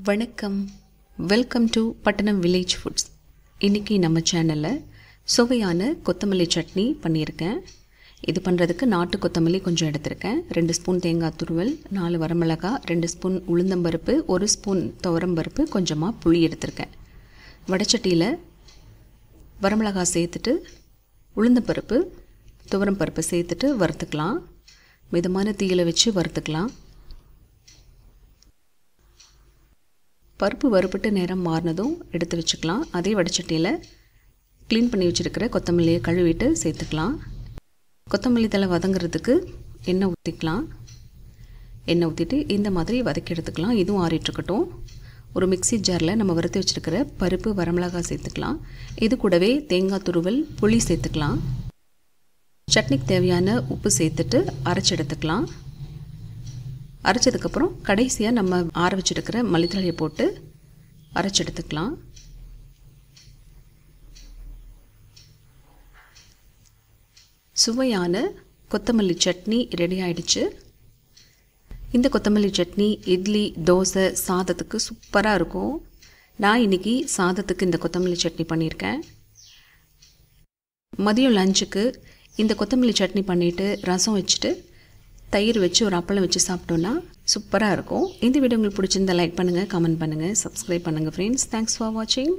வணக்கம். Welcome to பட்டணம் village foods. இன்றைக்கி நம்ம சேனலில் சுவையான கொத்தமல்லி சட்னி பண்ணியிருக்கேன். இது பண்ணுறதுக்கு நாட்டு கொத்தமல்லி கொஞ்சம் எடுத்திருக்கேன். 2 ஸ்பூன் தேங்காய் துருவல், 4 வரமிளகாய், 2 ஸ்பூன் உளுந்தம்பருப்பு, 1 ஸ்பூன் துவரம்பருப்பு, கொஞ்சமாக புளி எடுத்திருக்கேன். வடைச்சட்டியில் வரமிளகாய் சேர்த்துட்டு உளுந்தம்பருப்பு துவரம்பருப்பு சேர்த்துட்டு வறுத்துக்கலாம். மிதமான தீயில் வச்சு வறுத்துக்கலாம். பருப்பு வறுபட்டு நேரம் மாறினதும் எடுத்து வச்சுக்கலாம். அதே வடைச்சட்டியில் க்ளீன் பண்ணி வச்சுருக்கிற கொத்தமல்லியை கழுவிட்டு சேர்த்துக்கலாம். கொத்தமல்லி தழை வதங்கிறதுக்கு எண்ணெய் ஊற்றிக்கலாம். எண்ணெய் ஊற்றிட்டு இந்த மாதிரி வதக்கி எடுத்துக்கலாம். இதுவும் ஆறிட்டுருக்கட்டும். ஒரு மிக்ஸி ஜாரில் நம்ம வறுத்து வச்சுருக்கிற பருப்பு வரமிளகாய் சேர்த்துக்கலாம். இது கூடவே தேங்காய் துருவல், புளி சேர்த்துக்கலாம். சட்னிக்கு தேவையான உப்பு சேர்த்துட்டு அரைச்சி எடுத்துக்கலாம். அரைச்சதுக்கப்புறம் கடைசியாக நம்ம ஆற வச்சுருக்கிற மல்லித்தழையை போட்டு அரைச்சி எடுத்துக்கலாம். சுவையான கொத்தமல்லி சட்னி ரெடி ஆயிடுச்சு. இந்த கொத்தமல்லி சட்னி இட்லி, தோசை, சாதத்துக்கு சூப்பராக இருக்கும். நான் இன்றைக்கி சாதத்துக்கு இந்த கொத்தமல்லி சட்னி பண்ணியிருக்கேன். மதியம் லஞ்சுக்கு இந்த கொத்தமல்லி சட்னி பண்ணிவிட்டு ரசம் வச்சுட்டு தயிர் வச்சு ஒரு அப்பளம் வச்சு சாப்பிட்டோன்னா சூப்பராக இருக்கும். இந்த வீடியோ உங்களுக்கு பிடிச்சிருந்தா லைக் பண்ணுங்கள், கமெண்ட் பண்ணுங்கள், சப்ஸ்கிரைப் பண்ணுங்கள் ஃப்ரெண்ட்ஸ். தேங்க்ஸ் ஃபார் வாட்சிங்.